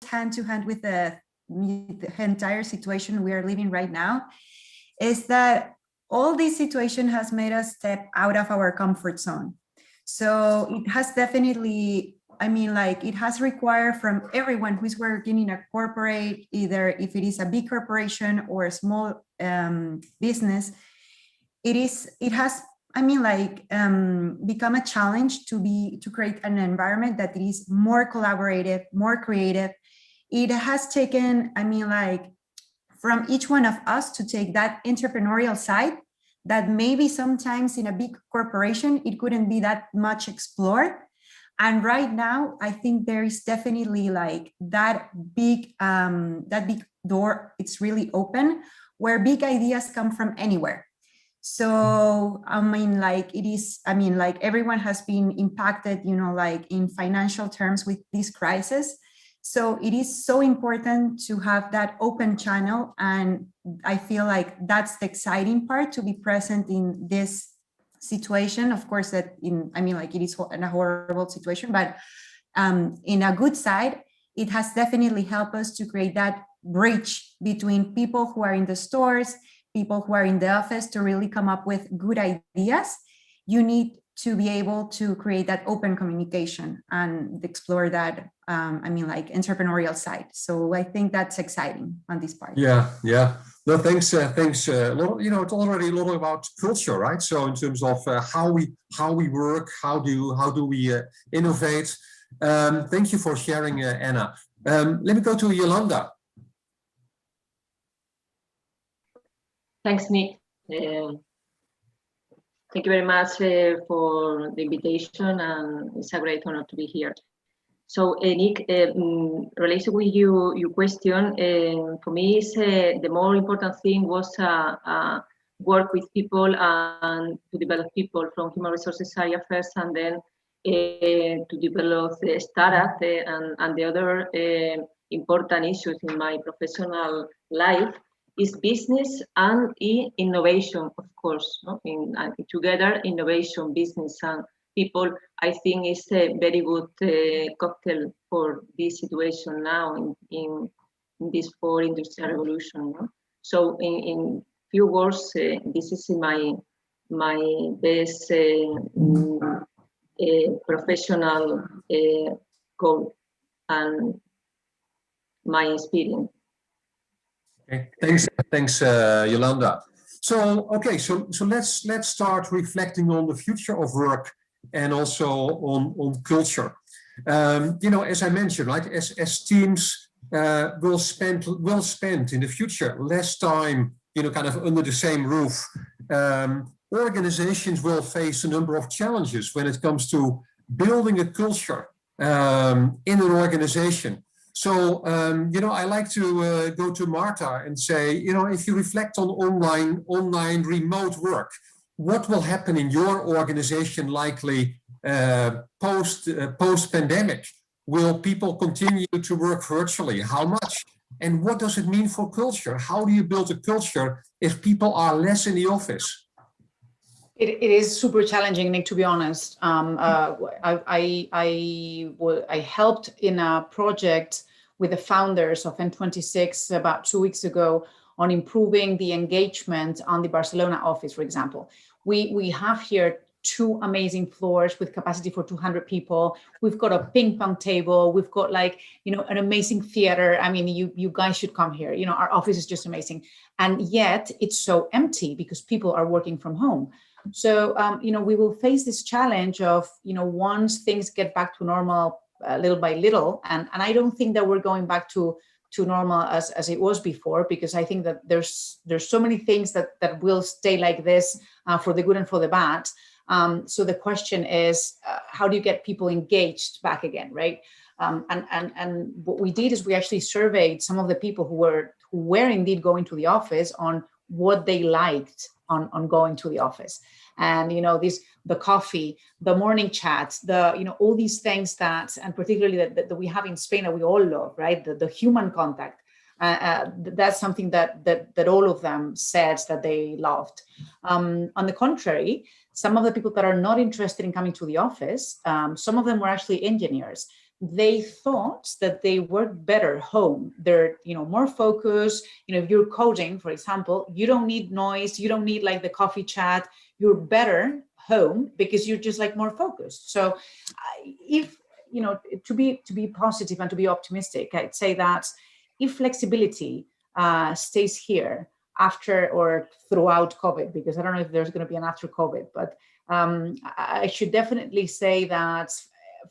hand to hand with the entire situation we are living right now, is that all this situation has made us step out of our comfort zone. So it has definitely, I mean, like, it has required from everyone who's working in a corporate, either if it is a big corporation or a small business, it has, I mean, like, become a challenge to create an environment that is more collaborative, more creative. It has taken, I mean, like, from each one of us to take that entrepreneurial side that maybe sometimes in a big corporation, it couldn't be that much explored. And right now, I think there is definitely like that big door, it's really open, where big ideas come from anywhere. So, I mean, like, it is, I mean, like, everyone has been impacted, you know, like in financial terms with this crisis. So it is so important to have that open channel. And I feel like that's the exciting part, to be present in this situation. Of course, that I mean, like, it is in a horrible situation, but in a good side, it has definitely helped us to create that bridge between people who are in the stores, people who are in the office, to really come up with good ideas. You need to be able to create that open communication and explore that, I mean, like, entrepreneurial side. So I think that's exciting on this part. Yeah. No, thanks. You know, it's already a lot about culture, right? So in terms of how we work, how do we innovate? Thank you for sharing, Anna. Let me go to Yolanda. Thanks, Nick. Thank you very much for the invitation, and it's a great honor to be here. So, Nick, related with your question, for me, the more important thing was work with people and to develop people from human resources area first, and then to develop the startup and the other important issues in my professional life is business and innovation, of course. No? Together, innovation, business, and people, I think, is a very good cocktail for this situation now in this fourth industrial revolution. No? So, in few words, this is my best professional goal and my experience. Okay, thanks, Yolanda. So, okay, so let's start reflecting on the future of work and also on culture. You know, as I mentioned, right, as teams will spend in the future less time, you know, kind of under the same roof, organizations will face a number of challenges when it comes to building a culture in an organization. So, you know, I like to go to Marta and say, you know, if you reflect on online remote work, what will happen in your organization likely post-pandemic? Will people continue to work virtually? How much? And what does it mean for culture? How do you build a culture if people are less in the office? It is super challenging, Nick, to be honest. I helped in a project with the founders of N26 about 2 weeks ago on improving the engagement on the Barcelona office, for example. We have here 2 amazing floors with capacity for 200 people. We've got a ping pong table. We've got, like, you know, an amazing theater. I mean, you guys should come here. You know, our office is just amazing. And yet it's so empty because people are working from home. So, you know, we will face this challenge of, you know, once things get back to normal little by little, and I don't think that we're going back to normal as it was before, because I think that there's so many things that will stay like this for the good and for the bad. So the question is, how do you get people engaged back again, right? And what we did is we actually surveyed some of the people who were indeed going to the office on what they liked on going to the office. And, you know, the coffee, the morning chats, you know, all these things that, and particularly that we have in Spain that we all love, right? The human contact. That's something that all of them said that they loved. On the contrary, some of the people that are not interested in coming to the office, some of them were actually engineers. they thought that they work better home. They're, more focused. If you're coding, for example, you don't need noise, you don't need like the coffee chat, you're better home because you're just like more focused. So if, to be positive and to be optimistic, I'd say that if flexibility stays here after or throughout COVID, because I don't know if there's going to be an after COVID, but I should definitely say that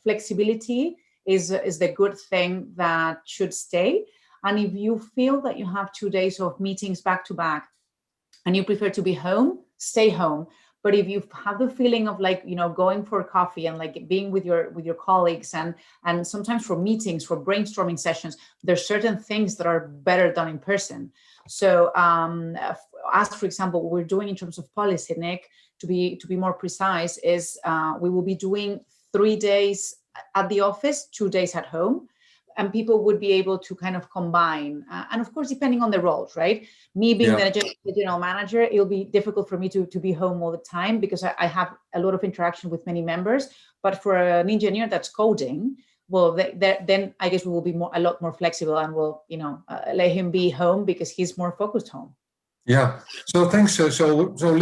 flexibility is the good thing that should stay. And if you feel that you have 2 days of meetings back to back and you prefer to be home, stay home. But if you have the feeling of like, going for coffee and like being with your colleagues and sometimes for meetings, for brainstorming sessions, there's certain things that are better done in person. So as for example, what we're doing in terms of policy, Nick, to be more precise, is we will be doing 3 days at the office, 2 days at home, and people would be able to kind of combine. And of course, depending on the roles, right? Me being the general manager, it'll be difficult for me to be home all the time because I have a lot of interaction with many members. But for an engineer that's coding, well, then I guess we will be a lot more flexible and we'll, let him be home because he's more focused home. Yeah. So thanks. So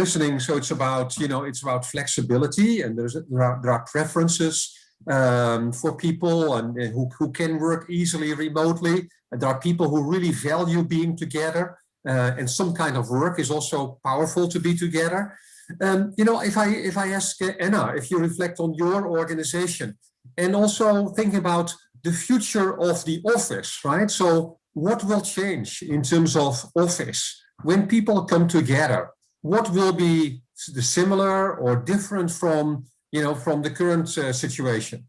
listening. So it's about, it's about flexibility, and there are preferences for people and who can work easily remotely. And there are people who really value being together, and some kind of work is also powerful to be together. If I ask Anna, if you reflect on your organization and also thinking about the future of the office, right? So what will change in terms of office when people come together? What will be the similar or different from the current situation?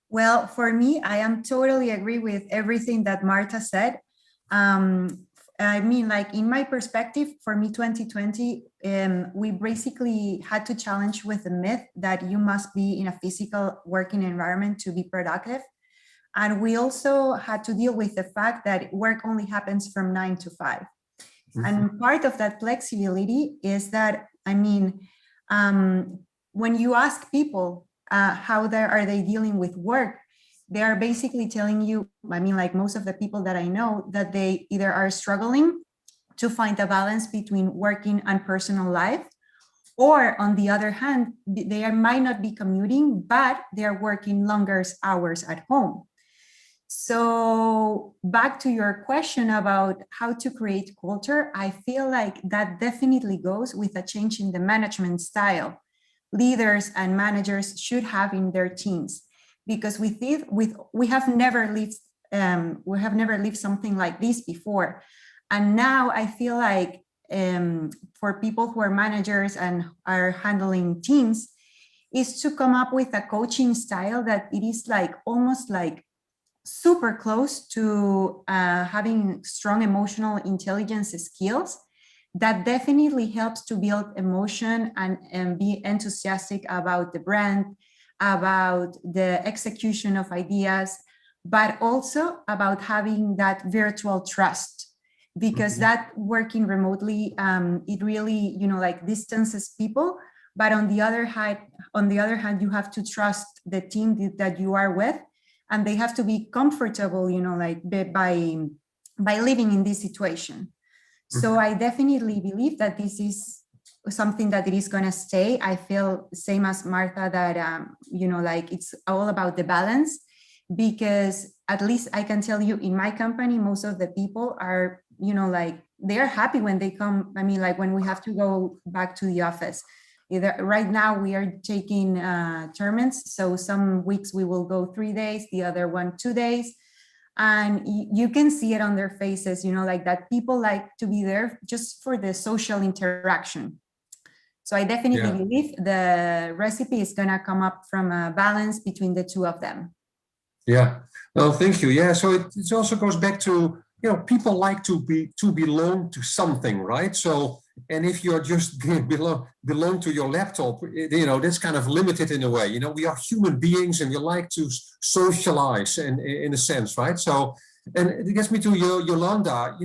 Well, for me, I am totally agree with everything that Marta said. I mean, like in my perspective, for me, 2020, we basically had to challenge with the myth that you must be in a physical working environment to be productive. And we also had to deal with the fact that work only happens from 9 to 5. Mm-hmm. And part of that flexibility is that, I mean, when you ask people how are they dealing with work, they are basically telling you, I mean, like most of the people that I know, that they either are struggling to find a balance between working and personal life, or on the other hand, they might not be commuting, but they are working longer hours at home. So back to your question about how to create culture, I feel like that definitely goes with a change in the management style leaders and managers should have in their teams, because we have never lived something like this before. And now I feel like for people who are managers and are handling teams, is to come up with a coaching style that it is like almost like super close to having strong emotional intelligence skills that definitely helps to build emotion and be enthusiastic about the brand, about the execution of ideas, but also about having that virtual trust, because that working remotely, it really, like distances people. But on the other hand, you have to trust the team that you are with, and they have to be comfortable, like by living in this situation. So I definitely believe that this is something that it is going to stay. I feel same as Martha that, like it's all about the balance, because at least I can tell you in my company, most of the people are, like they're happy when they come. I mean, like when we have to go back to the office. Either right now we are taking termins. So some weeks we will go 3 days, the other one 2 days. And you can see it on their faces, like that people like to be there just for the social interaction. So I definitely believe the recipe is going to come up from a balance between the two of them. Yeah, well, thank you. Yeah, so it also goes back to, people like to belong to something, right? So, and if you're just belong to your laptop, that's kind of limited in a way. We are human beings and we like to socialize in a sense, right? So, and it gets me to Yolanda.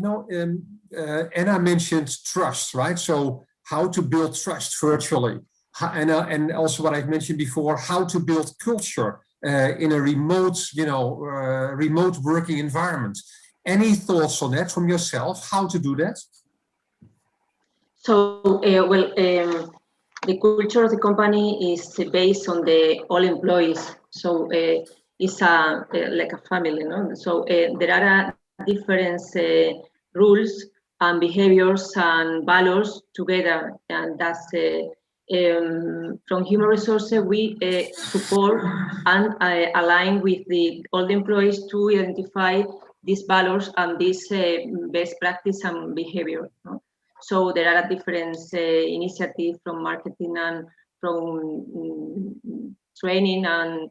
Anna mentioned trust, right? So how to build trust virtually. And also what I've mentioned before, how to build culture in a remote, remote working environment. Any thoughts on that from yourself? How to do that? So, the culture of the company is based on the all employees. So it's like a family, no? So there are different rules and behaviors and values together, and that's from human resources we support and align with all the employees to identify these values and this best practice and behavior. No? So there are different initiatives from marketing and from training and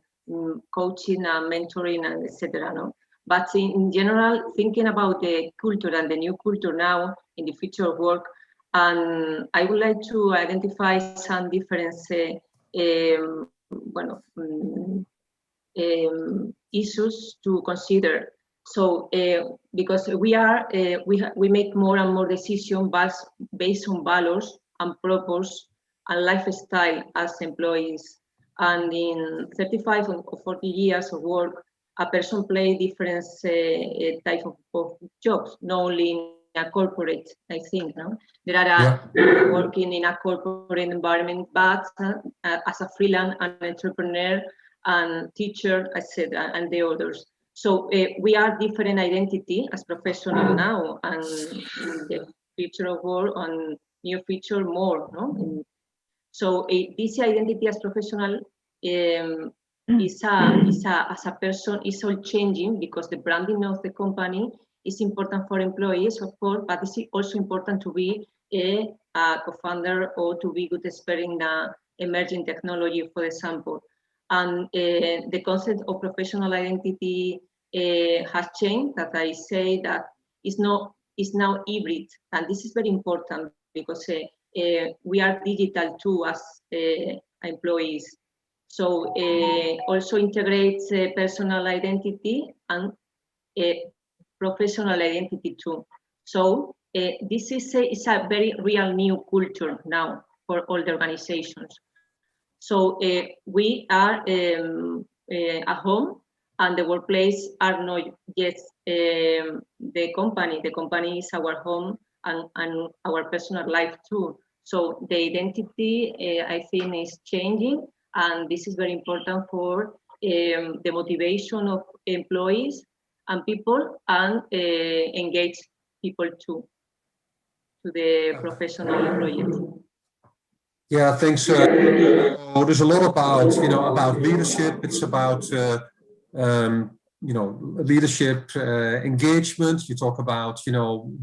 coaching and mentoring and etc. No? But in general, thinking about the culture and the new culture now in the future of work, and I would like to identify some different issues to consider. So because we make more and more decisions based on values and purpose and lifestyle as employees. And in 35 or 40 years of work, a person plays different type of jobs, not only in a corporate, I think. No? There are working in a corporate environment, but as a freelance, an entrepreneur, and teacher, etc., and the others. So we are different identity as professional now, and in the future of work and near future more. No? So this identity as professional is as a person is all changing because the branding of the company is important for employees, of course, but it's also important to be a co-founder or to be good expert in the emerging technology, for example. And the concept of professional identity has changed. That I say that is now hybrid, and this is very important because we are digital too as employees. So also integrates personal identity and professional identity too. So this is a very real new culture now for all the organizations. So we are at home, and the workplace are not just the company. The company is our home and our personal life too. So the identity, I think, is changing, and this is very important for the motivation of employees and people, and engage people too to the professional project. Yeah, thanks. There's a lot about leadership. It's about leadership engagement. You talk about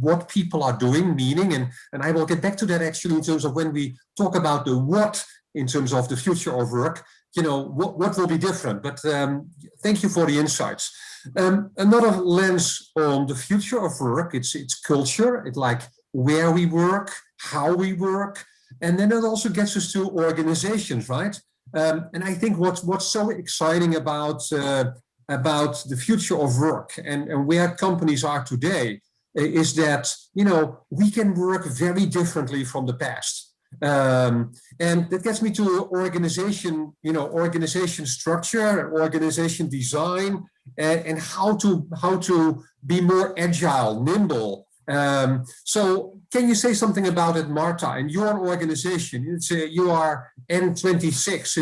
what people are doing, meaning, and I will get back to that actually in terms of when we talk about the what in terms of the future of work. What will be different. But thank you for the insights. Another lens on the future of work. It's culture. It's like where we work, how we work. And then it also gets us to organizations, right? And I think what's so exciting about the future of work and where companies are today is that we can work very differently from the past, and that gets me to organization structure, organization design, and how to be more agile, nimble. So can you say something about it, Marta? In your organization, you are N26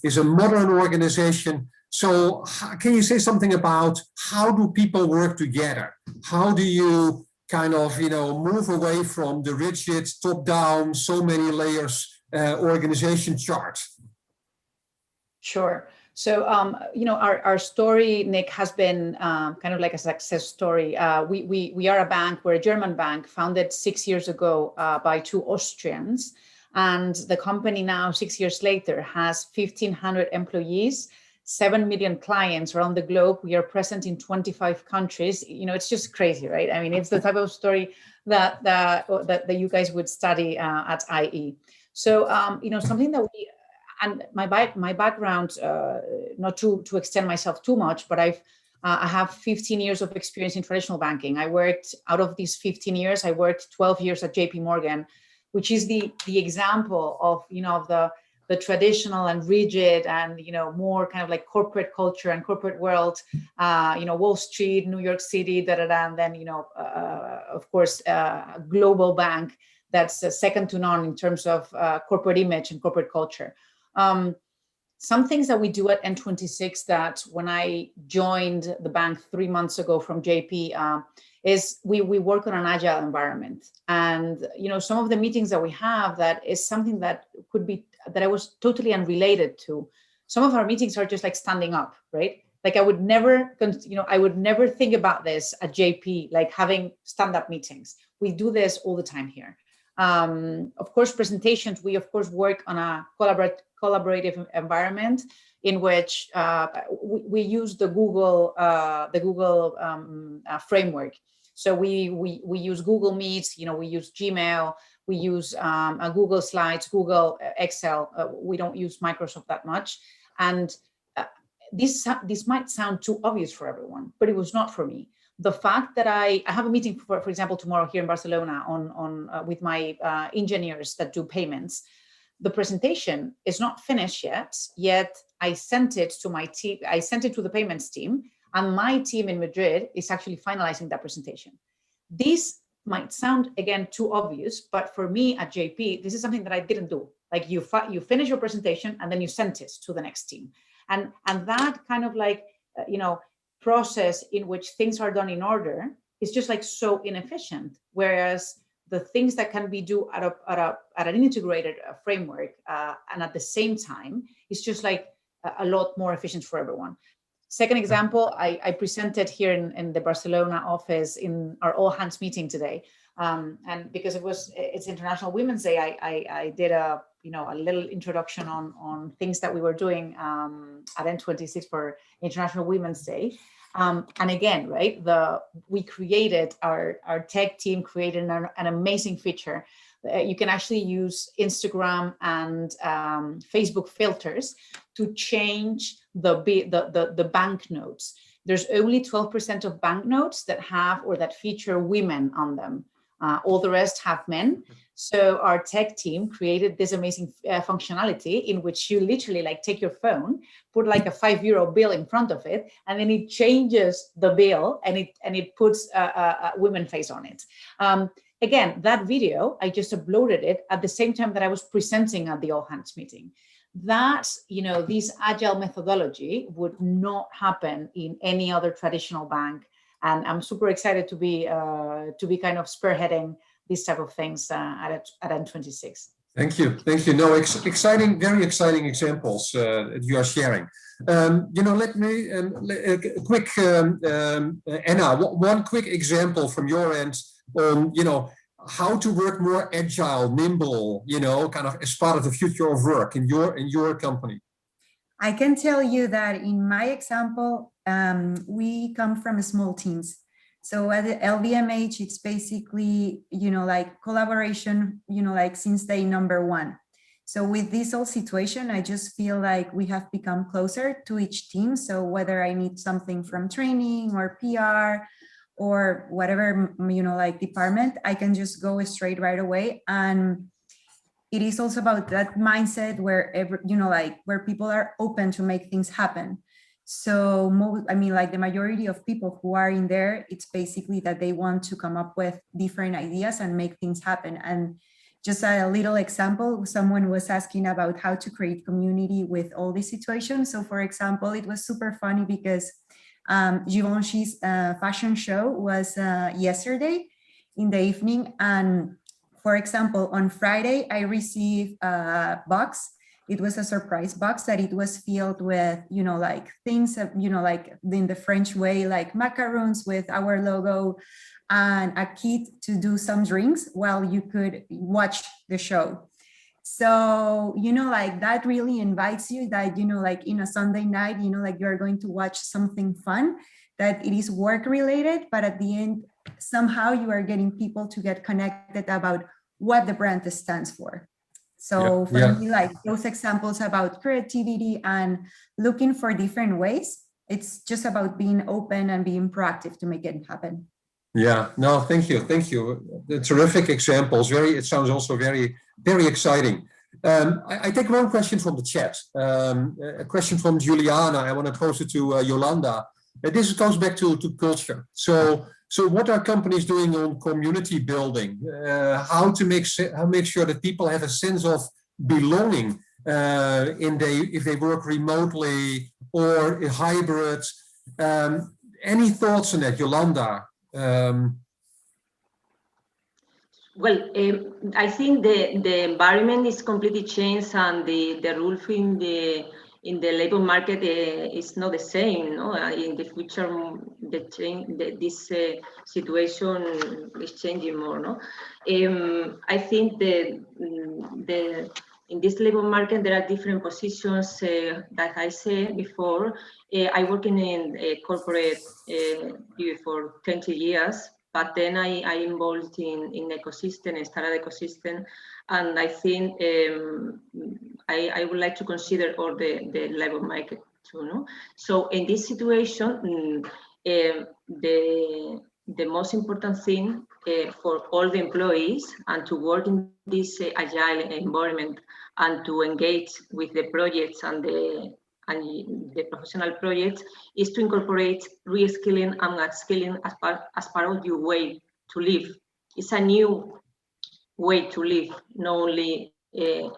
is a modern organization. So can you say something about how do people work together? How do you kind of move away from the rigid top-down, so many layers organization chart? Sure. So, our story, Nick, has been kind of like a success story. We are a bank, we're a German bank founded 6 years ago by two Austrians. And the company now, 6 years later, has 1,500 employees, 7 million clients around the globe. We are present in 25 countries. It's just crazy, right? I mean, it's the type of story that you guys would study at IE. So, something that and my background, not to extend myself too much, but I have 15 years of experience in traditional banking. I worked, out of these 15 years, I worked 12 years at JP Morgan, which is the example of the traditional and rigid and, more kind of like corporate culture and corporate world, Wall Street, New York City, and then, of course, global bank that's second to none in terms of corporate image and corporate culture. Some things that we do at N26 that when I joined the bank 3 months ago from JP is we work on an agile environment. And, some of the meetings that we have, that is something that could be, that I was totally unrelated to. Some of our meetings are just like standing up, right? Like I would never think about this at JP, like having stand-up meetings. We do this all the time here. Of course, presentations, we of course work on a collaborative environment in which we use the Google framework. So we use Google Meets, we use Gmail, we use Google Slides, Google Excel. We don't use Microsoft that much. And this might sound too obvious for everyone, but it was not for me. The fact that I have a meeting, for example, tomorrow here in Barcelona with my engineers that do payments. The presentation is not finished yet I sent it to my team. I sent it to the payments team, and my team in Madrid is actually finalizing that presentation. This might sound, again, too obvious, but for me at JP, this is something that I didn't do. Like you finish your presentation and then you send it to the next team. And that kind of like, process in which things are done in order is just like so inefficient. Whereas the things that can be done at an integrated framework and at the same time, it's just like a lot more efficient for everyone. Second example, I presented here in the Barcelona office in our all hands meeting today. And because it's International Women's Day, I did a little introduction on things that we were doing at N26 for International Women's Day. And again, right, our tech team created an amazing feature. You can actually use Instagram and Facebook filters to change the banknotes. There's only 12% of banknotes that have or that feature women on them. All the rest have men. So our tech team created this amazing functionality in which you literally like take your phone, put like a €5 bill in front of it, and then it changes the bill and it puts a women face on it. Again, that video, I just uploaded it at the same time that I was presenting at the all hands meeting. That, this agile methodology would not happen in any other traditional bank. And I'm super excited to be kind of spearheading these type of things at N26. Thank you. No, exciting, very exciting examples that you are sharing. Let me quick, Anna, one quick example from your end on, how to work more agile, nimble, kind of as part of the future of work in your company. I can tell you that in my example, we come from small teams. So at the LVMH, it's basically, like collaboration, like since day number one. So with this whole situation, I just feel like we have become closer to each team. So whether I need something from training or PR or whatever, like department, I can just go straight right away. And it is also about that mindset where where people are open to make things happen. So, like the majority of people who are in there, it's basically that they want to come up with different ideas and make things happen. And just a little example, someone was asking about how to create community with all these situations. So for example, it was super funny because Givenchy's fashion show was yesterday in the evening. And for example, on Friday, I received a box. It was a surprise box that it was filled with, like things, like in the French way, like macaroons with our logo and a kit to do some drinks while you could watch the show. So, like that really invites you that, like in a Sunday night, like you're going to watch something fun, that it is work related, but at the end, somehow you are getting people to get connected about what the brand stands for. So for me, like those examples about creativity and looking for different ways, it's just about being open and being proactive to make it happen. Yeah, no, thank you. The terrific examples. It sounds also very, very exciting. I take one question from the chat. A question from Juliana. I want to pose it to Yolanda. This goes back to culture. So what are companies doing on community building? How to make sure that people have a sense of belonging if they work remotely or hybrid? Any thoughts on that, Yolanda? Well, I think the environment is completely changed, and the rules in the labor market is not the same. No, in the future, this situation is changing more. No, I think in this labor market there are different positions. That I said before, I work in a corporate for 20 years. But then I involved in ecosystem, a startup ecosystem, and I think I would like to consider all the labor market too. No? So in this situation, the most important thing for all the employees and to work in this agile environment and to engage with the projects and the professional projects is to incorporate reskilling and upskilling as part of your way to live. It's a new way to live, not only a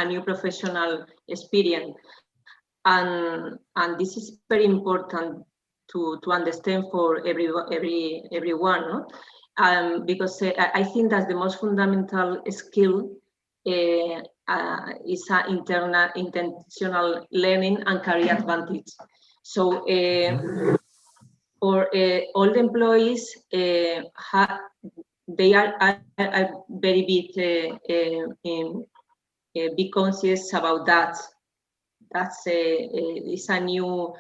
new professional experience. And this is very important to understand for everyone, no? Because I think that's the most fundamental skill is intentional learning and career advantage. So for all the employees, they are very big conscious about that. That's is a new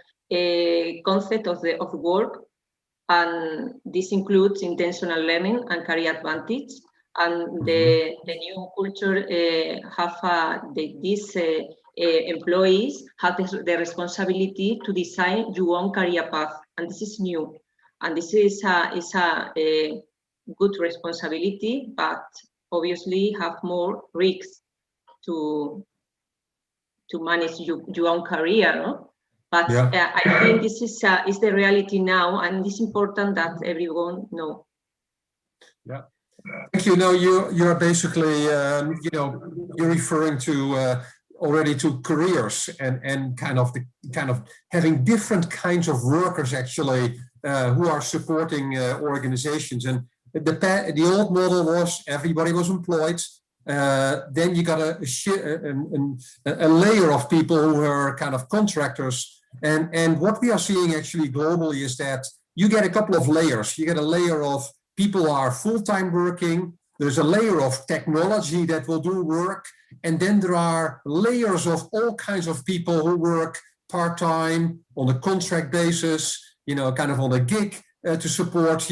concept of work, and this includes intentional learning and career advantage. And the new culture these employees have the responsibility to design your own career path, and this is new, and this is a good responsibility, but obviously have more risks to manage your own career, no? But yeah. I think this is the reality now, and it's important that everyone know. Yeah. Thank you. No, you're basically, you're referring to already to careers and kind of having different kinds of workers actually who are supporting organizations. And the old model was everybody was employed. Then you got a layer of people who were kind of contractors. And what we are seeing actually globally is that you get a couple of layers. You get a layer of people are full-time working. There's a layer of technology that will do work. And then there are layers of all kinds of people who work part-time on a contract basis, kind of on a gig to support,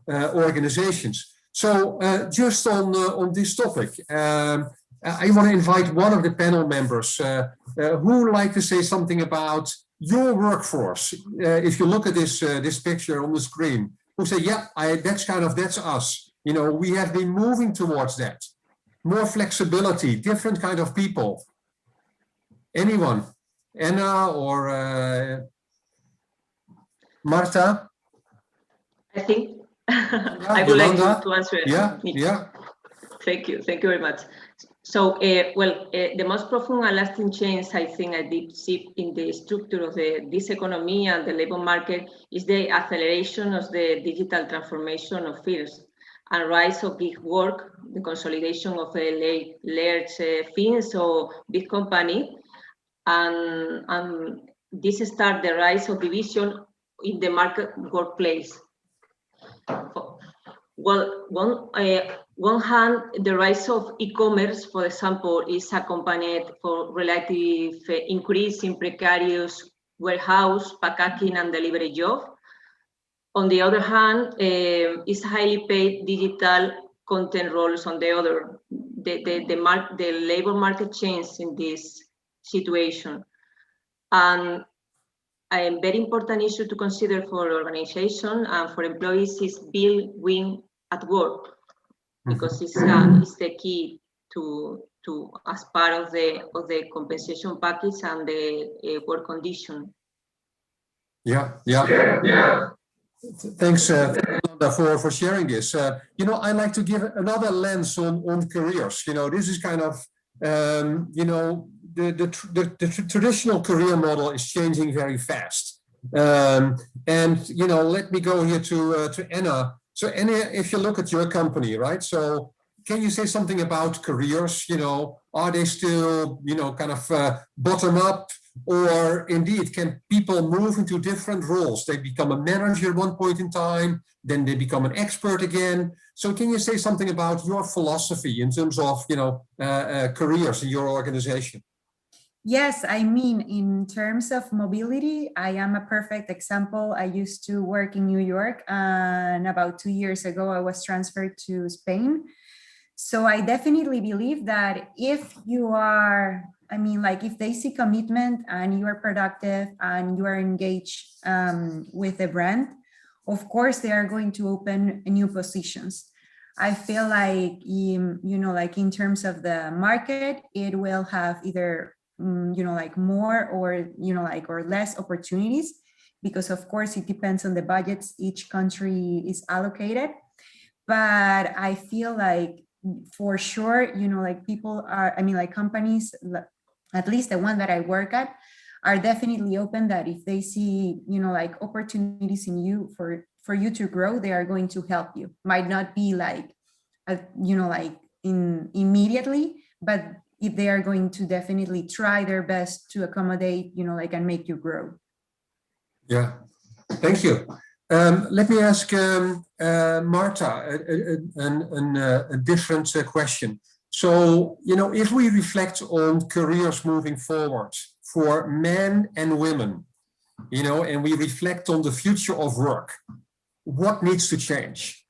organizations. So just on this topic, I want to invite one of the panel members who would like to say something about your workforce. If you look at this picture on the screen, who say, yeah, that's us. We have been moving towards that. More flexibility, different kind of people. Anyone? Anna or Marta? I think I would like to answer it. Yeah. Thank you very much. So, the most profound and lasting change, I think, a deep shift in the structure of this economy and the labor market is the acceleration of the digital transformation of fields and rise of gig work, the consolidation of a large firms or big company, and this start the rise of division in the market workplace. Well, one hand, the rise of e-commerce, for example, is accompanied for relative increase in precarious warehouse, packaging, and delivery job. On the other hand, is highly paid digital content roles on the other. The labor market changed in this situation. And a very important issue to consider for organization and for employees is build win at work, because it's the key to as part of the compensation package and the work condition. Yeah. Thanks, Yolanda, for sharing this. I like to give another lens on careers. This is kind of, the traditional career model is changing very fast. Let me go here to Anna. So Anna, if you look at your company, right? So can you say something about careers? Are they still, kind of bottom up? Or indeed, can people move into different roles? They become a manager at one point in time, then they become an expert again. So can you say something about your philosophy in terms of, careers in your organization? Yes, I mean, in terms of mobility, I am a perfect example. I used to work in New York, and about 2 years ago, I was transferred to Spain. So I definitely believe that if you are, if they see commitment and you are productive and you are engaged with the brand, of course, they are going to open new positions. I feel like, in terms of the market, it will have either, more or, or less opportunities, because of course it depends on the budgets each country is allocated. But I feel like for sure, people are, companies, at least the one that I work at, are definitely open that if they see, opportunities in you for you to grow, they are going to help you. Might not be immediately, but if they are going to definitely try their best to accommodate, and make you grow. Yeah, thank you. Let me ask Marta a different question. So, if we reflect on careers moving forward for men and women, and we reflect on the future of work, what needs to change?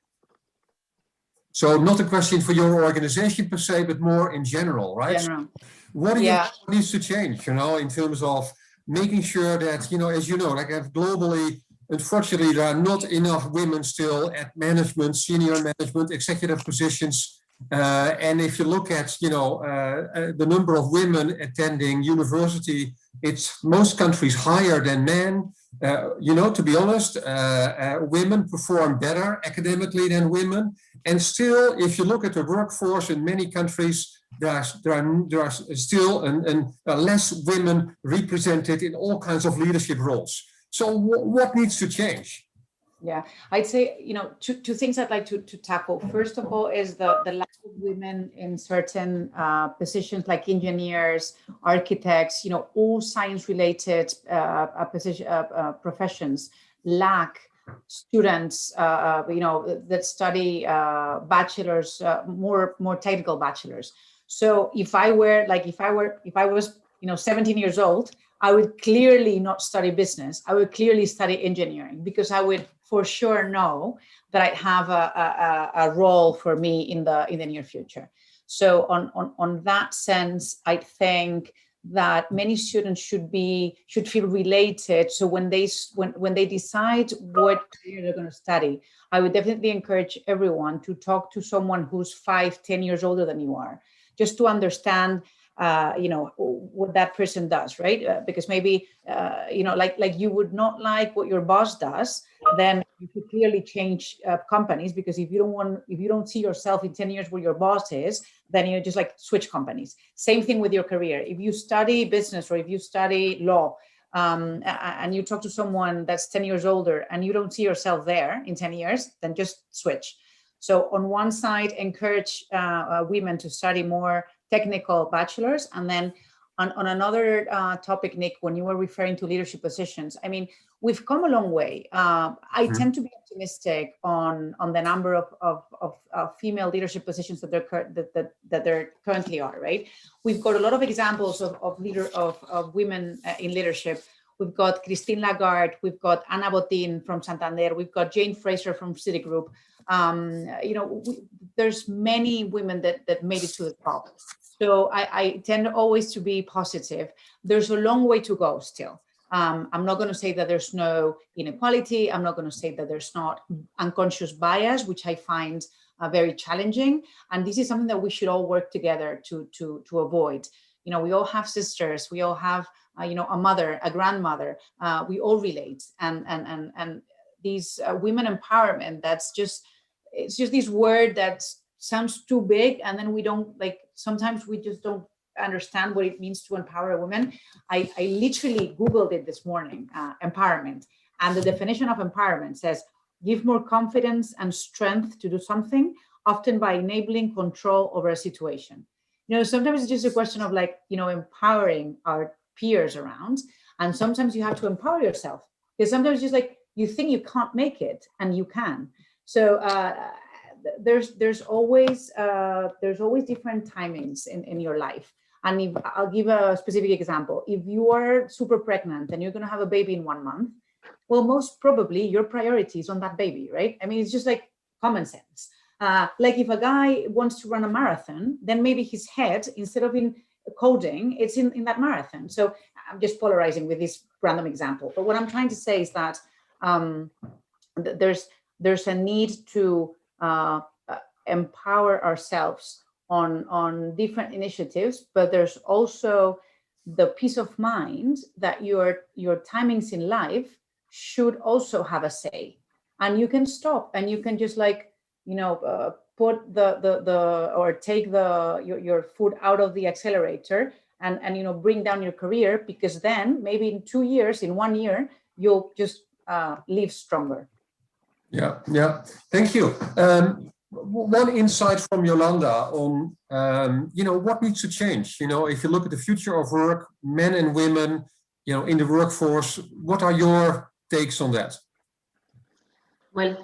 So not a question for your organization per se, but more in general, right? General. What do you think needs to change, in terms of making sure that, as you know, like globally, unfortunately, there are not enough women still at management, senior management, executive positions. And if you look at, the number of women attending university, it's most countries higher than men. To be honest, women perform better academically than women. And still, if you look at the workforce in many countries, there are still less women represented in all kinds of leadership roles. So what needs to change? Yeah, I'd say, two things I'd like to tackle. First of all is the lack of women in certain positions like engineers, architects, all science-related professions lack students, that study bachelors, more technical bachelors. So if I was 17 years old, I would clearly not study business. I would clearly study engineering, because I would for sure know that I'd have a role for me in the near future. So on that sense, I think that many students should feel related. So when they decide what career they're going to study, I would definitely encourage everyone to talk to someone who's 5-10 years older than you are, just to understand what that person does, right? Because maybe, like you would not like what your boss does, then you could clearly change companies, because if you don't see yourself in 10 years where your boss is, then you just switch companies. Same thing with your career. If you study business or if you study law, and you talk to someone that's 10 years older and you don't see yourself there in 10 years, then just switch. So on one side, encourage women to study more technical bachelors. And then on another topic, Nick, when you were referring to leadership positions, I mean, we've come a long way. I tend to be optimistic on the number of female leadership positions that there currently are, right? We've got a lot of examples of women in leadership. We've got Christine Lagarde, we've got Ana Botín from Santander, we've got Jane Fraser from Citigroup. There's many women that made it to the top. So I tend always to be positive. There's a long way to go still. I'm not going to say that there's no inequality. I'm not going to say that there's not unconscious bias, which I find very challenging. And this is something that we should all work together to avoid. You know, we all have sisters, we all have, you know, a mother, a grandmother, we all relate. And these women empowerment, it's just this word that sounds too big, and then we don't, like, sometimes we just don't understand what it means to empower a woman. I literally Googled it this morning, empowerment. And the definition of empowerment says, give more confidence and strength to do something, often by enabling control over a situation. You know, sometimes it's just a question of, like, you know, empowering our peers around. And sometimes you have to empower yourself, because sometimes just like you think you can't make it and you can. So there's always different timings in your life. And if, I'll give a specific example. If you are super pregnant and you're going to have a baby in 1 month, well, most probably your priority is on that baby, right? I mean, it's just like common sense. Like if a guy wants to run a marathon, then maybe his head, instead of in coding, it's in that marathon. So I'm just polarizing with this random example. But what I'm trying to say is that there's a need to empower ourselves on different initiatives, but there's also the peace of mind that your timings in life should also have a say, and you can stop and you can just, like, you know, put or take your foot out of the accelerator and you know, bring down your career, because then maybe in 2 years, in 1 year, you'll just live stronger. Yeah, thank you. One insight from Yolanda on, you know, what needs to change. You know, if you look at the future of work, men and women, you know, in the workforce, what are your takes on that? Well,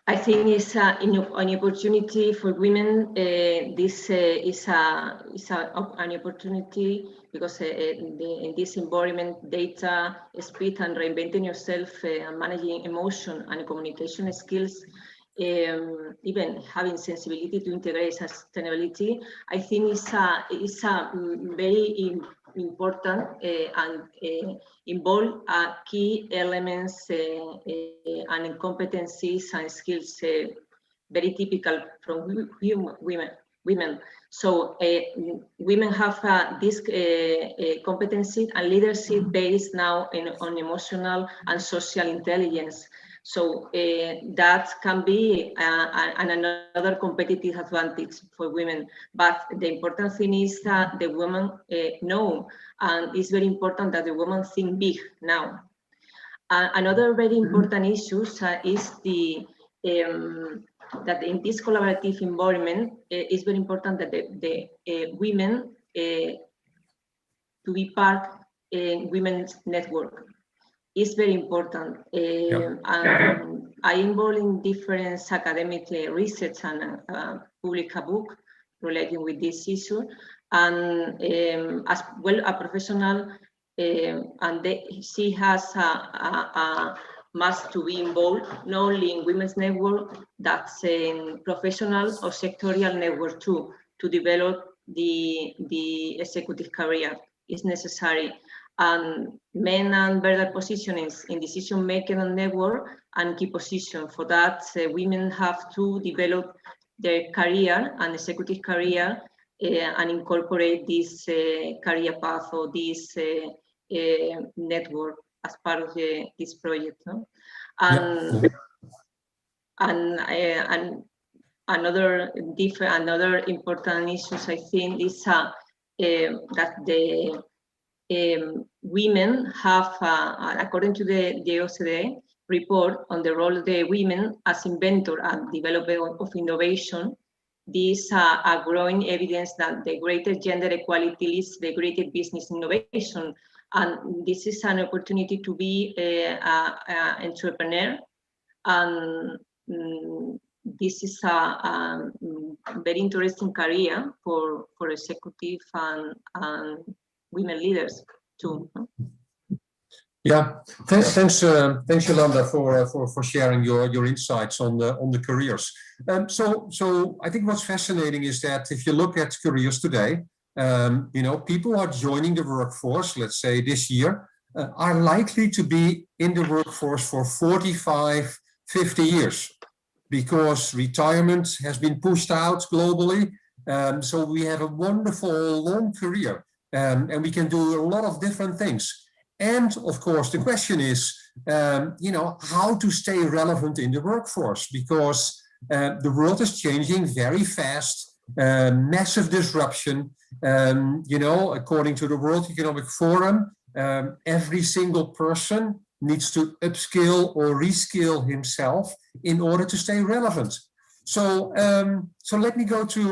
I think it's an opportunity for women. This is an opportunity because in this environment, data, speed, and reinventing yourself, and managing emotion and communication skills, even having sensibility to integrate sustainability, I think is a very important and involve key elements and competencies and skills very typical from women. So women have this competency and leadership based now on emotional and social intelligence. So that can be another competitive advantage for women. But the important thing is that the women know, and it's very important that the women think big now. Another very important issue is that in this collaborative environment, it's very important that the women to be part in women's network. Is very important. And I involve in different academic research and publish a book relating with this issue. And as well, a professional, and she has a must to be involved not only in women's network, that's in professional or sectorial network too, to develop the executive career is necessary. And men and better positionings in decision making and network and key position. For that, women have to develop their career and executive career and incorporate this career path or this network as part of this project. No? And another important issues I think is that the women have, according to the OCDE report on the role of the women as inventor and developer of innovation, these are growing evidence that the greater gender equality leads the greater business innovation. And this is an opportunity to be an entrepreneur. And this is a very interesting career for executive and women leaders too. Yeah, thanks Yolanda for sharing your insights on the careers. So I think what's fascinating is that if you look at careers today, you know, people are joining the workforce, let's say this year, are likely to be in the workforce for 45, 50 years. because retirement has been pushed out globally. So we have a wonderful long career, and we can do a lot of different things. And of course, the question is, how to stay relevant in the workforce, because the world is changing very fast, massive disruption. According to the World Economic Forum, every single person needs to upskill or reskill himself in order to stay relevant. So, let me go to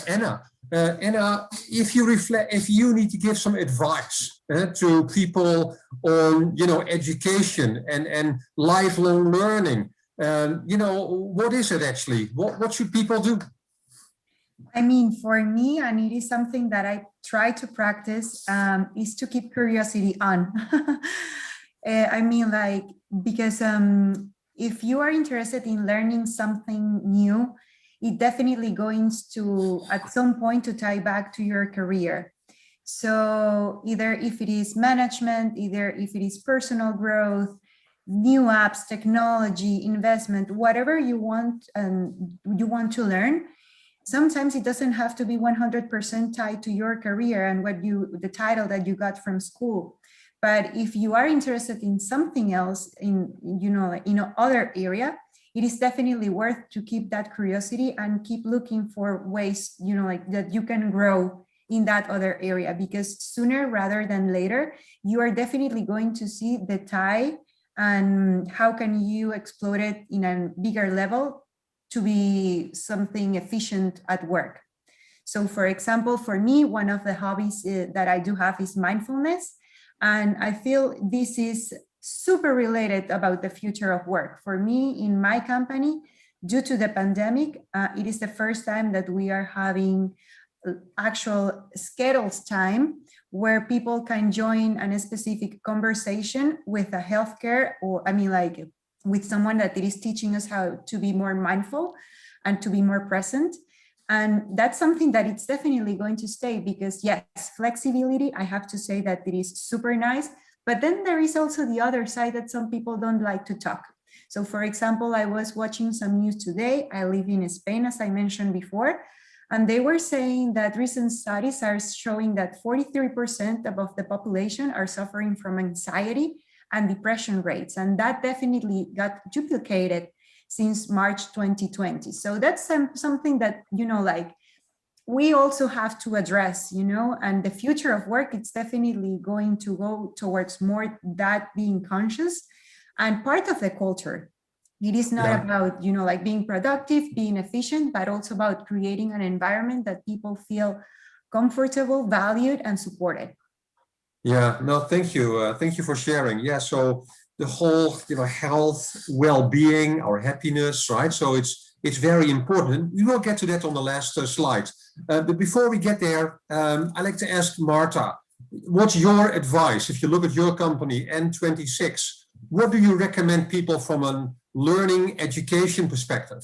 Anna. Anna, if you need to give some advice to people on, education and lifelong learning, what is it actually? What should people do? I mean, for me, and it is something that I try to practice, is to keep curiosity on. Because if you are interested in learning something new, it definitely going to, at some point, to tie back to your career. So either if it is management, either if it is personal growth, new apps, technology, investment, whatever you want to learn. Sometimes it doesn't have to be 100% tied to your career and the title that you got from school. But if you are interested in something else in other area, it is definitely worth to keep that curiosity and keep looking for ways, that you can grow in that other area, because sooner rather than later, you are definitely going to see the tie and how can you explode it in a bigger level to be something efficient at work. So for example, for me, one of the hobbies that I do have is mindfulness. And I feel this is super related about the future of work. For me, in my company, due to the pandemic, it is the first time that we are having actual scheduled time where people can join a specific conversation with a healthcare, or with someone that is teaching us how to be more mindful and to be more present. And that's something that it's definitely going to stay, because yes, flexibility, I have to say that it is super nice, but then there is also the other side that some people don't like to talk. So for example, I was watching some news today. I live in Spain, as I mentioned before, and they were saying that recent studies are showing that 43% of the population are suffering from anxiety and depression rates. And that definitely got duplicated since March 2020. So that's something that, we also have to address, and the future of work, it's definitely going to go towards more that being conscious and part of the culture. It is not about, being productive, being efficient, but also about creating an environment that people feel comfortable, valued, and supported. Yeah, no, thank you. Thank you for sharing. Yeah, so the whole, health, well-being, our happiness, right? So it's very important. We will get to that on the last slide. But before we get there, I'd like to ask Marta, what's your advice? If you look at your company, N26, what do you recommend people from a learning education perspective?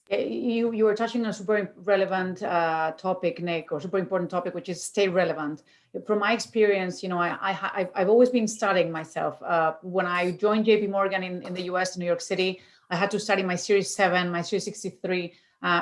You were touching on a super relevant topic, Nick, or super important topic, which is stay relevant. From my experience, I've always been studying myself. When I joined JP Morgan in the US, New York City, I had to study my Series 7, my Series 63,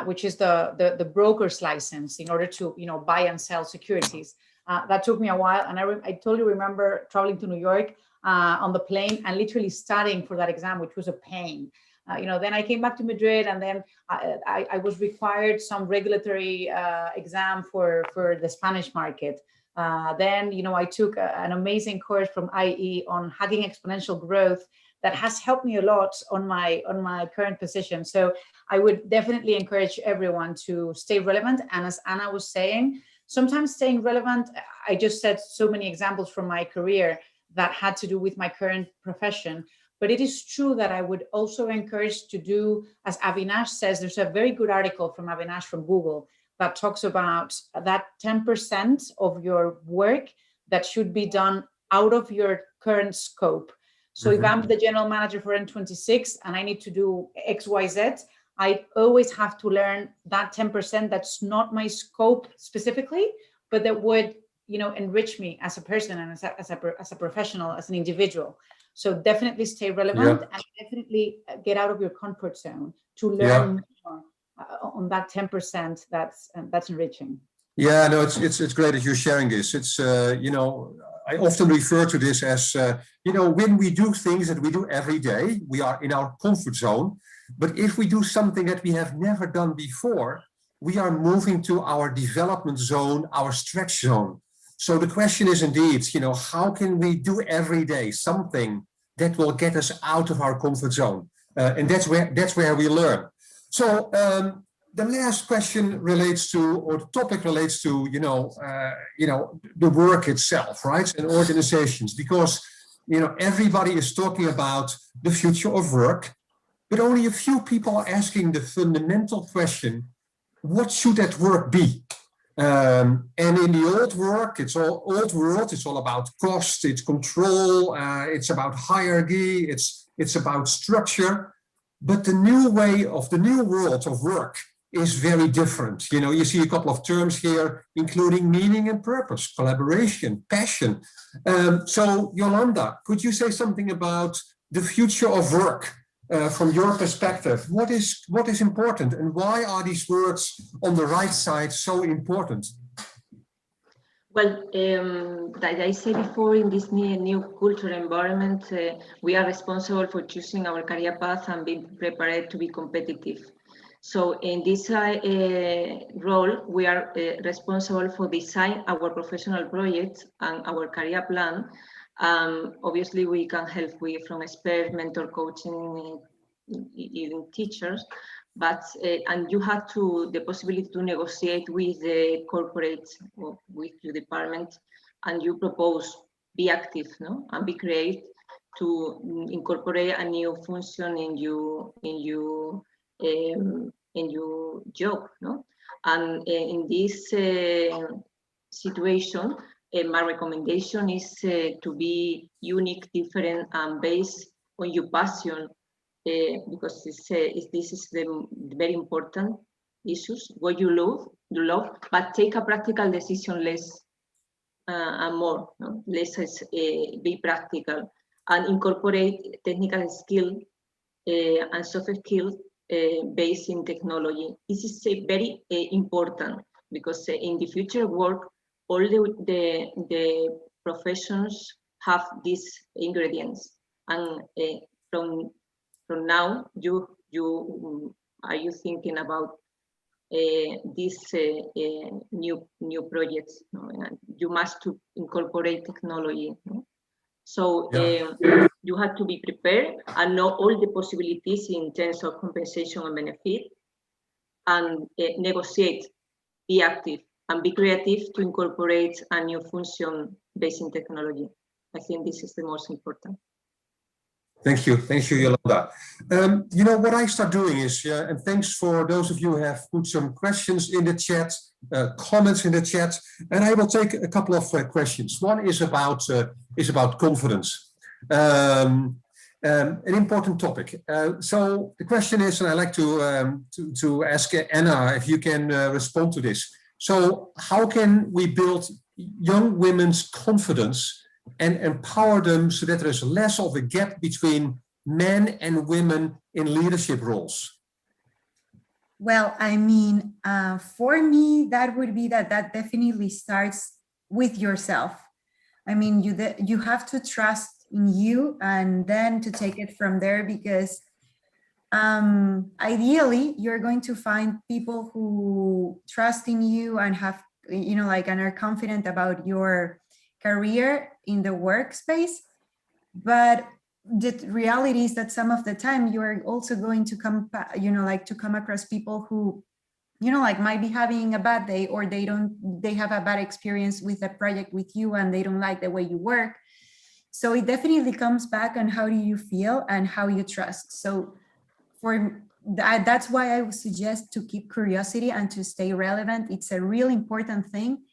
which is the broker's license in order to buy and sell securities. That took me a while, and I totally remember traveling to New York on the plane and literally studying for that exam, which was a pain. Then I came back to Madrid, and then I was required some regulatory exam for the Spanish market. Then, I took an amazing course from IE on hacking exponential growth that has helped me a lot on my current position. So I would definitely encourage everyone to stay relevant. And as Anna was saying, sometimes staying relevant, I just said so many examples from my career that had to do with my current profession. But it is true that I would also encourage to do, as Avinash says, there's a very good article from Avinash from Google that talks about that 10% of your work that should be done out of your current scope. So if I'm the general manager for N26 and I need to do X, Y, Z, I always have to learn that 10% that's not my scope specifically, but that would enrich me as a person and as a professional, as an individual. So definitely stay relevant and definitely get out of your comfort zone to learn more on that 10% that's enriching. Yeah, no, it's great that you're sharing this. It's you know, I often refer to this as you know, when we do things that we do every day, we are in our comfort zone. But if we do something that we have never done before, we are moving to our development zone, our stretch zone. So the question is indeed, you know, how can we do every day something that will get us out of our comfort zone? And that's where we learn. So the last question relates to, or the topic relates to, you know, the work itself, right, and organizations, because, you know, everybody is talking about the future of work, but only a few people are asking the fundamental question: what should that work be? And in the old work, old world. It's all about cost, it's control, it's about hierarchy, it's about structure. But the new world of work is very different. You know, you see a couple of terms here, including meaning and purpose, collaboration, passion. So Yolanda, could you say something about the future of work from your perspective? What is important, and why are these words on the right side so important? Well, like I said before, in this new cultural environment, we are responsible for choosing our career path and being prepared to be competitive. So in this role, we are responsible for design our professional projects and our career plan. Obviously, we can help from experts, mentor coaching, even teachers, but and you have the possibility to negotiate with the corporate or with your department, and you propose, be active, no, and be creative to incorporate a new function in your job, no? And in this situation, my recommendation is to be unique, different, and based on your passion, because this is the very important issues. What you love, but take a practical decision less and more, no? Less is be practical and incorporate technical skill and soft skills based in technology. This is very important because in the future work, all the professions have these ingredients, and from now are you thinking about these new projects? No? And you must to incorporate technology. No? So you have to be prepared and know all the possibilities in terms of compensation and benefit, and negotiate, be active, and be creative to incorporate a new function based in technology. I think this is the most important. Thank you, Yolanda. You know, what I start doing is, and thanks for those of you who have put some questions in the chat, comments in the chat, and I will take a couple of questions. One is about confidence, an important topic. So the question is, and I like to ask Anna if you can respond to this. So how can we build young women's confidence and empower them so that there's less of a gap between men and women in leadership roles? Well, I mean, for me, that would be that definitely starts with yourself. I mean, you have to trust in you and then to take it from there, because ideally you're going to find people who trust in you and have, you know, like, and are confident about your career in the workspace. But the reality is that some of the time you are also going to come across people who, you know, like, might be having a bad day, or they have a bad experience with a project with you and they don't like the way you work. So it definitely comes back on how do you feel and how you trust. So that's why I would suggest to keep curiosity and to stay relevant. It's a really important thing,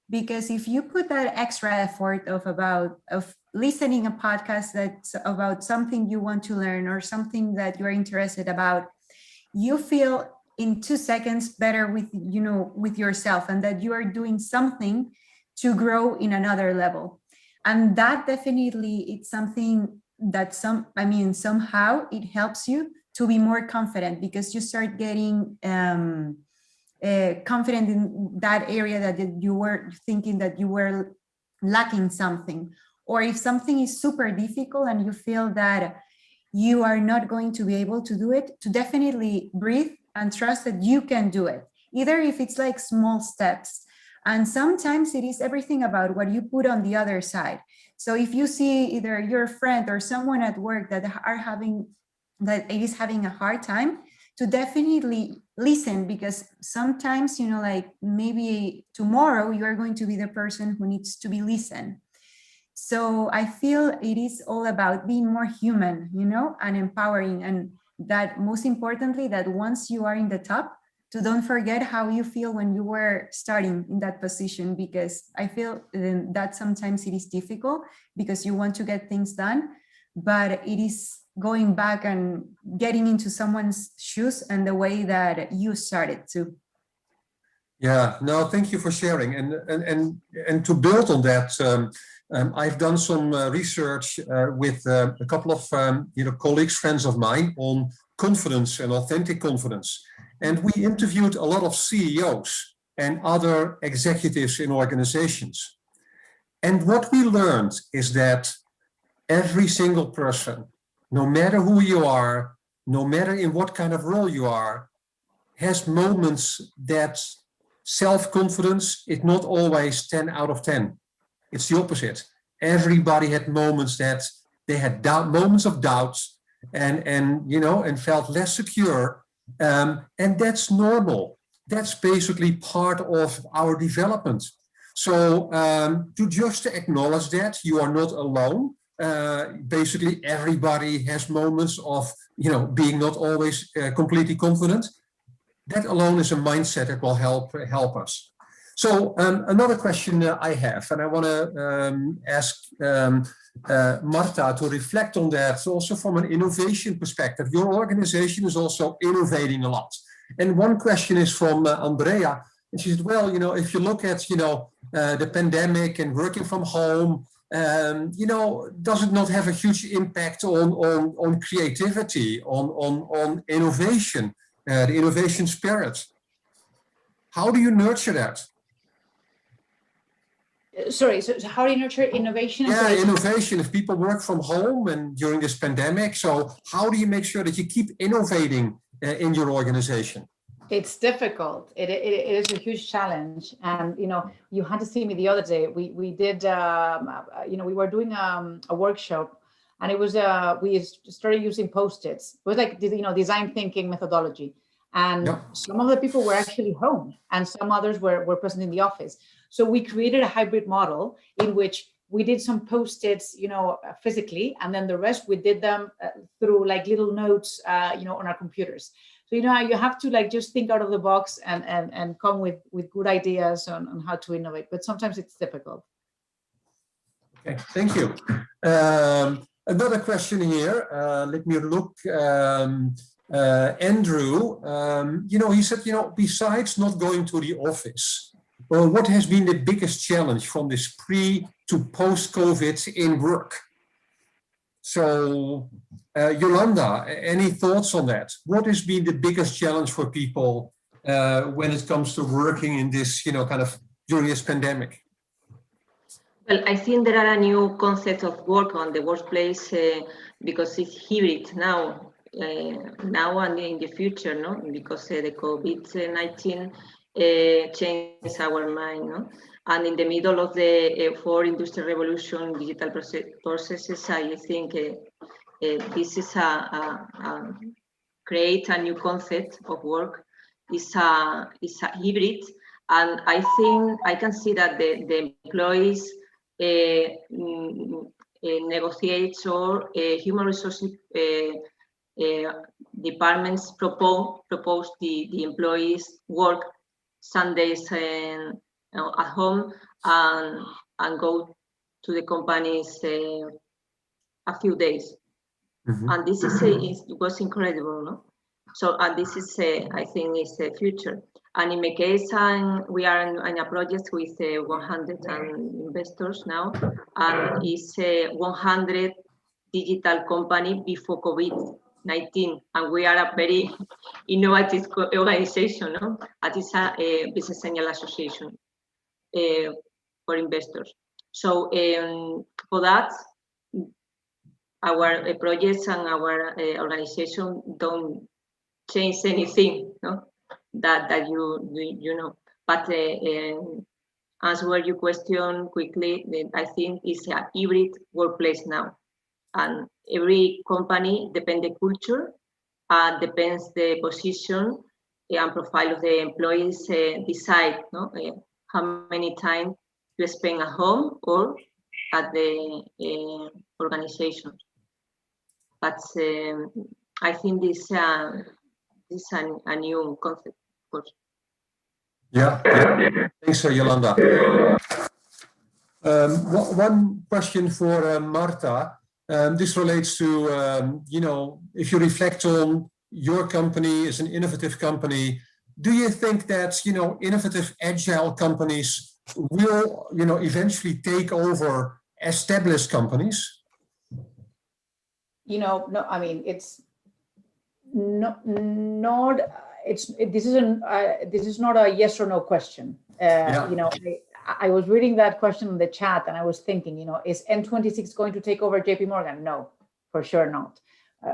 because if you put that extra effort of listening a podcast that's about something you want to learn or something that you're interested about, you feel in 2 seconds better with yourself, and that you are doing something to grow in another level. And that definitely, it's something that somehow it helps you to be more confident, because you start getting confident in that area that you were thinking that you were lacking something. Or if something is super difficult and you feel that you are not going to be able to do it, to definitely breathe and trust that you can do it, either if it's like small steps. And sometimes it is everything about what you put on the other side. So if you see either your friend or someone at work that is having a hard time, to definitely listen, because sometimes, like maybe tomorrow you are going to be the person who needs to be listened. So I feel it is all about being more human, and empowering. And that most importantly, that once you are in the top, to don't forget how you feel when you were starting in that position, because I feel that sometimes it is difficult because you want to get things done, but it is going back and getting into someone's shoes and the way that you started too. Yeah, no, thank you for sharing. And to build on that, I've done some research with a couple of colleagues, friends of mine, on confidence and authentic confidence. And we interviewed a lot of CEOs and other executives in organizations. And what we learned is that every single person, no matter who you are, no matter in what kind of role you are, has moments that self-confidence is not always 10 out of 10. It's the opposite. Everybody had moments that they had moments of doubts and felt less secure. And that's normal. That's basically part of our development. So to just acknowledge that you are not alone. Basically, everybody has moments of being not always completely confident. That alone is a mindset that will help us. So another question I have, and I want to ask Marta to reflect on that also from an innovation perspective. Your organization is also innovating a lot. And one question is from Andrea, and she said, well, if you look at, the pandemic and working from home, does it not have a huge impact on creativity, on innovation? The innovation spirit. How do you nurture that? Sorry, so how do you nurture innovation? Yeah, innovation. If people work from home and during this pandemic, so how do you make sure that you keep innovating in your organization? It's difficult. It is a huge challenge. And, you had to see me the other day. We did, we were doing a workshop. And it was, we started using Post-its. It was like, design thinking methodology. And some of the people were actually home and some others were present in the office. So we created a hybrid model in which we did some Post-its, physically, and then the rest we did them through like little notes, on our computers. So, you have to just think out of the box and come with good ideas on how to innovate. But sometimes it's difficult. Okay, thank you. Another question here, let me look, Andrew, he said, besides not going to the office, well, what has been the biggest challenge from this pre to post-COVID in work? So, Yolanda, any thoughts on that? What has been the biggest challenge for people when it comes to working in this, kind of during this pandemic? Well, I think there are a new concept of work on the workplace because it's hybrid now and in the future, no? Because the COVID-19 changed our mind, no? And in the middle of the fourth industrial revolution, digital processes, I think this is create a new concept of work. It's a hybrid, and I think I can see that the employees negotiates or human resources departments propose the employees work some days at home and go to the companies a few days. Mm-hmm. And this was incredible, no? So, and this is, I think, is the future. And in my case, we are in a project with 100 investors now, and it's 100 digital company before COVID-19, and we are a very innovative organization, no? That is a business angel association for investors. So for that, our projects and our organization don't change anything, no? That you know. But answer your question quickly, I think it's a hybrid workplace now, and every company depends the culture, depends the position and profile of the employees, decide, no, how many time you spend at home or at the organization. But I think this is a new concept, of course. Yeah. Thanks, Yolanda. One question for Marta. This relates to, you know, if you reflect on your company as an innovative company, do you think that, you know, innovative agile companies will, you know, eventually take over established companies? You know, no, I mean, it's not this is not a yes or no question. You know, I was reading that question in the chat and I was thinking, you know, is N26 going to take over JP Morgan? No, for sure not.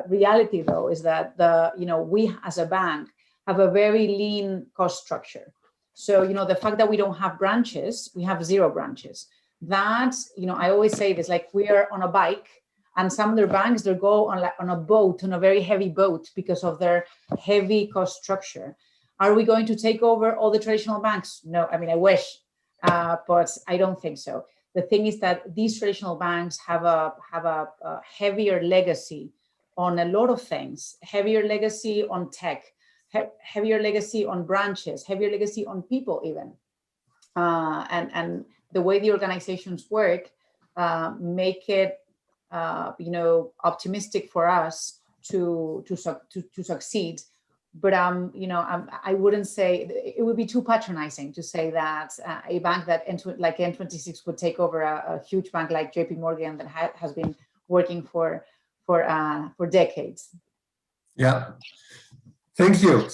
Reality though is that you know, we as a bank have a very lean cost structure. So, you know, the fact that we don't have branches, we have 0 branches. That's, you know, I always say this, like we are on a bike, and some other banks, they go on a boat, on a very heavy boat because of their heavy cost structure. Are we going to take over all the traditional banks? No, I mean, I wish, but I don't think so. The thing is that these traditional banks have a heavier legacy on a lot of things, heavier legacy on tech, heavier legacy on branches, heavier legacy on people even. And the way the organizations work make it you know, optimistic for us to succeed. But you know, I wouldn't say, it would be too patronizing to say that a bank that like N26 would take over a huge bank like JP Morgan that has been working for decades. Yeah, thank you.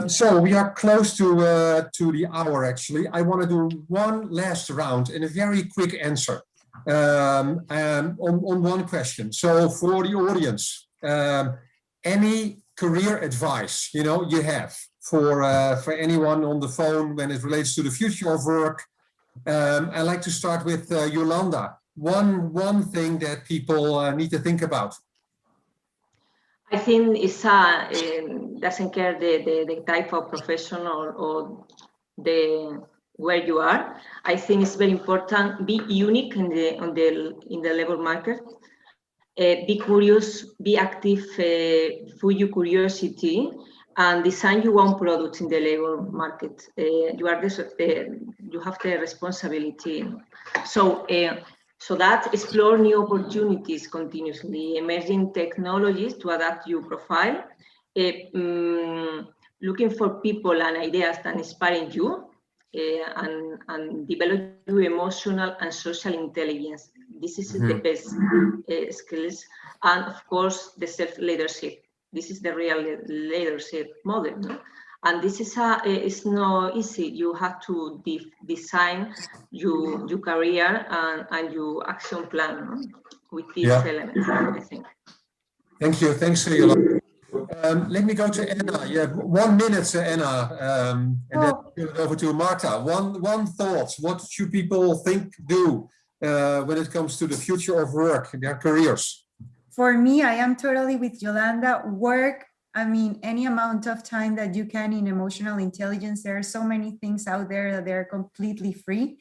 So we are close to the hour. Actually, I want to do one last round and a very quick answer on one question. So for the audience, any career advice, you know, you have for anyone on the phone when it relates to the future of work? I'd like to start with Yolanda. One thing that people need to think about. I think it's doesn't care the type of profession or the where you are. I think it's very important. Be unique in the labor market. Be curious. Be active. For your curiosity, and design your own products in the labor market. You have the responsibility. So that explore new opportunities continuously, emerging technologies to adapt your profile, looking for people and ideas that inspire you, and develop your emotional and social intelligence. This is the best skills, and of course the self-leadership. This is the real leadership model. No? And this is it's not easy. You have to design your career and your action plan, no? With these elements, I think. Thank you. Thanks, Yolanda. Let me go to Anna. You have 1 minute, Anna, and then give it over to Marta. One thought. What should people think, do when it comes to the future of work, their careers? For me, I am totally with Yolanda. Work, I mean, any amount of time that you can in emotional intelligence. There are so many things out there that they're completely free,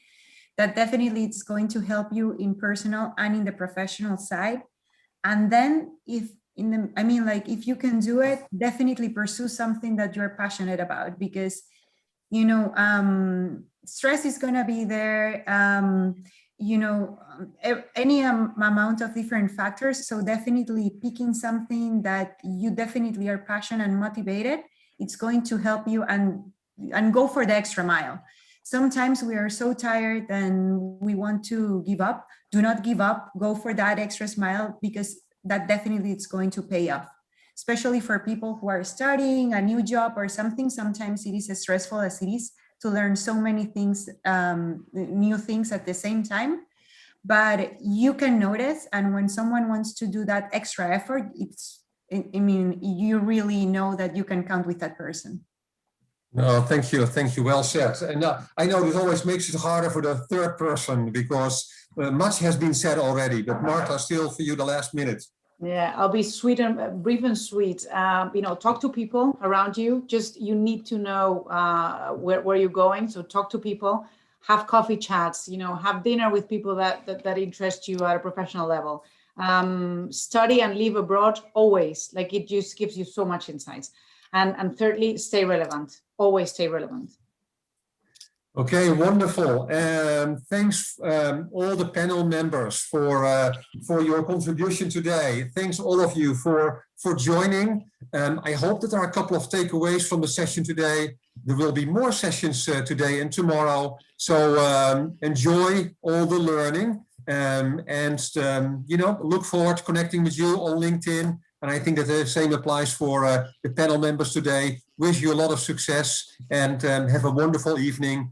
that definitely it's going to help you in personal and in the professional side. And then if you can do it, definitely pursue something that you're passionate about, because, you know, stress is going to be there, you know, any amount of different factors. So definitely picking something that you definitely are passionate and motivated, it's going to help you, and go for the extra mile. Sometimes we are so tired and we want to give up. Do not give up. Go for that extra mile, because that definitely it's going to pay off, especially for people who are starting a new job or something. Sometimes it is as stressful as it is to learn so many things, new things at the same time. But you can notice, and when someone wants to do that extra effort, I mean, you really know that you can count with that person. No, thank you. Thank you. Well said. And I know this always makes it harder for the third person because much has been said already, but Marta, still for you the last minute. Yeah, I'll be sweet and brief and sweet. You know, talk to people around you. Just you need to know where you're going. So talk to people, have coffee chats. You know, have dinner with people that interest you at a professional level. Study and live abroad always. Like it just gives you so much insights. And thirdly, stay relevant. Always stay relevant. Okay, wonderful. Thanks all the panel members for your contribution today. Thanks all of you for joining. I hope that there are a couple of takeaways from the session today. There will be more sessions today and tomorrow. So enjoy all the learning and you know, look forward to connecting with you on LinkedIn. And I think that the same applies for the panel members today. Wish you a lot of success and have a wonderful evening.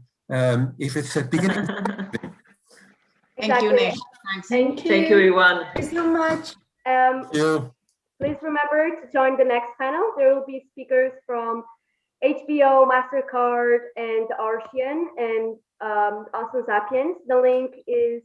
If it's a beginning. Thank you, Nick. Thanks. Thank you, everyone. Thank you so much. Thank you. Please remember to join the next panel. There will be speakers from HBO, MasterCard, and Artian, and also Zapiens. The link is